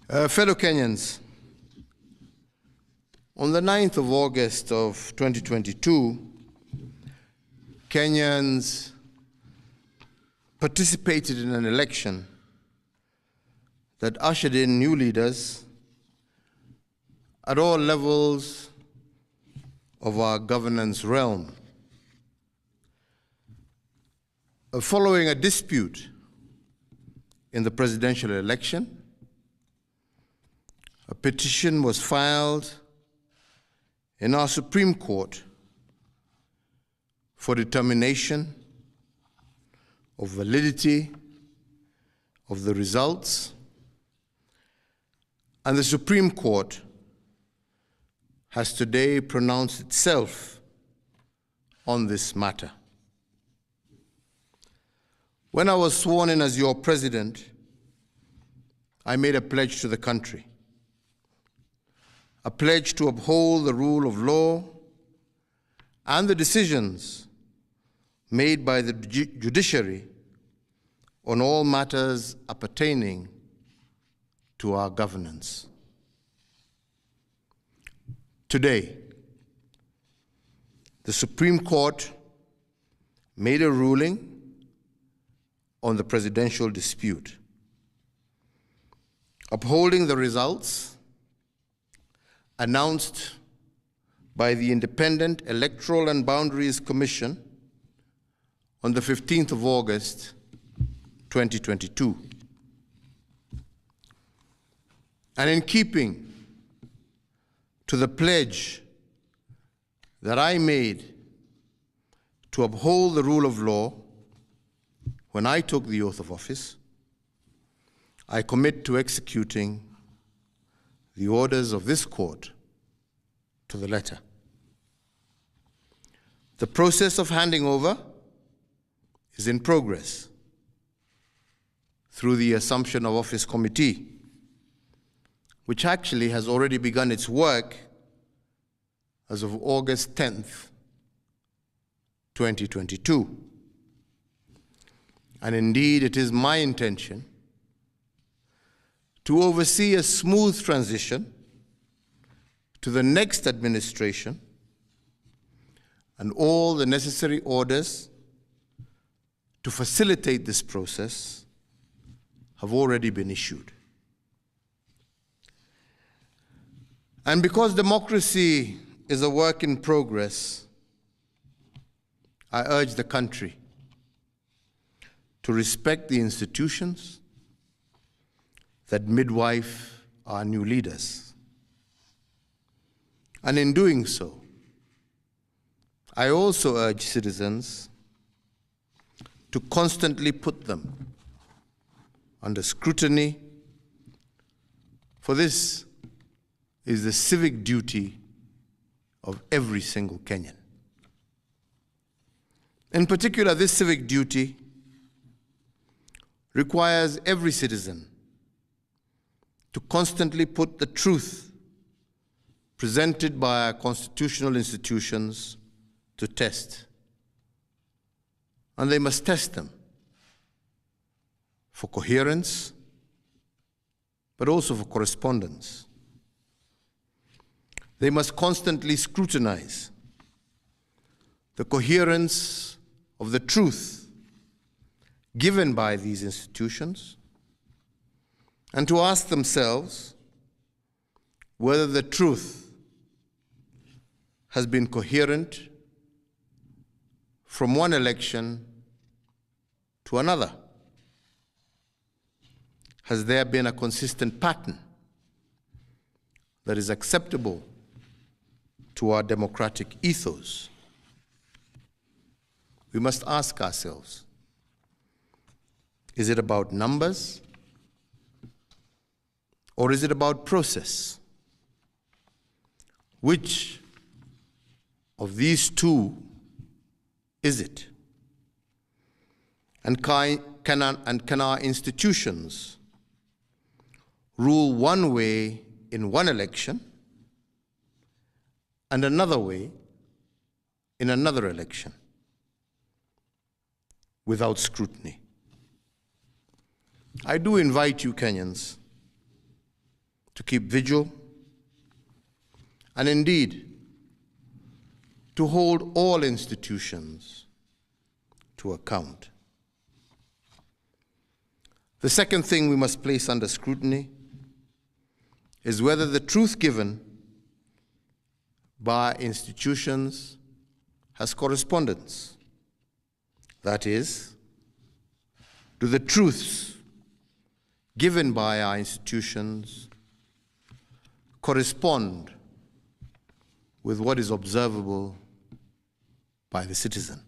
Fellow Kenyans, on the 9th of August of 2022, Kenyans participated in an election that ushered in new leaders at all levels of our governance realm. Following a dispute in the presidential election, a petition was filed in our Supreme Court for determination of validity of the results, and the Supreme Court has today pronounced itself on this matter. When I was sworn in as your president, I made a pledge to the country, a pledge to uphold the rule of law and the decisions made by the judiciary on all matters appertaining to our governance. Today, the Supreme Court made a ruling on the presidential dispute, upholding the results announced by the Independent Electoral and Boundaries Commission on the 15th of August, 2022. And in keeping to the pledge that I made to uphold the rule of law when I took the oath of office, I commit to executing the orders of this court to the letter. The process of handing over is in progress through the Assumption of Office Committee, which actually has already begun its work as of August 10th, 2022. And indeed, it is my intention to oversee a smooth transition to the next administration, and all the necessary orders to facilitate this process have already been issued. And because democracy is a work in progress, I urge the country to respect the institutions that midwife our new leaders. And in doing so, I also urge citizens to constantly put them under scrutiny, for this is the civic duty of every single Kenyan. In particular, this civic duty requires every citizen to constantly put the truth presented by our constitutional institutions to test. And they must test them for coherence, but also for correspondence. They must constantly scrutinize the coherence of the truth given by these institutions, and to ask themselves whether the truth has been coherent from one election to another. Has there been a consistent pattern that is acceptable to our democratic ethos? We must ask ourselves, is it about numbers, or is it about process? Which of these two is it? And can our institutions rule one way in one election and another way in another election without scrutiny? I do invite you, Kenyans, to keep vigil, and indeed to hold all institutions to account. The second thing we must place under scrutiny is whether the truth given by institutions has correspondence. That is, do the truths given by our institutions correspond with what is observable by the citizen?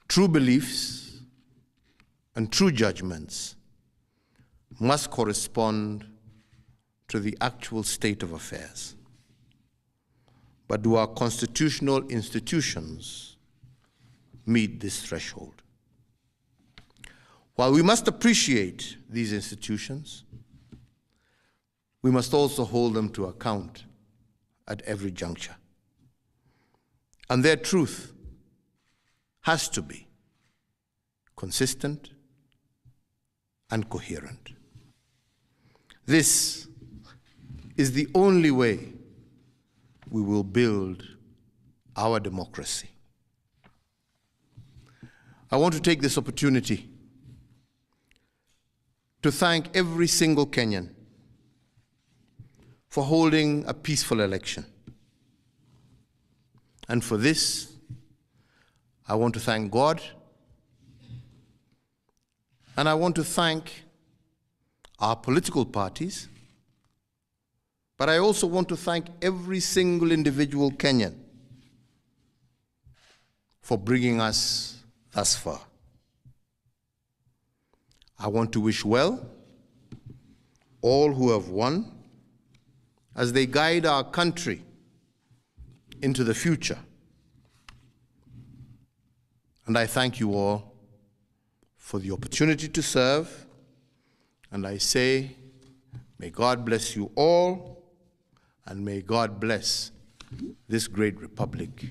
True beliefs and true judgments must correspond to the actual state of affairs. But do our constitutional institutions meet this threshold? While we must appreciate these institutions, we must also hold them to account at every juncture. And their truth has to be consistent and coherent. This is the only way we will build our democracy. I want to take this opportunity to thank every single Kenyan for holding a peaceful election. And for this, I want to thank God, and I want to thank our political parties, but I also want to thank every single individual Kenyan for bringing us thus far. I want to wish well all who have won as they guide our country into the future. And I thank you all for the opportunity to serve, and I say, may God bless you all, and may God bless this great republic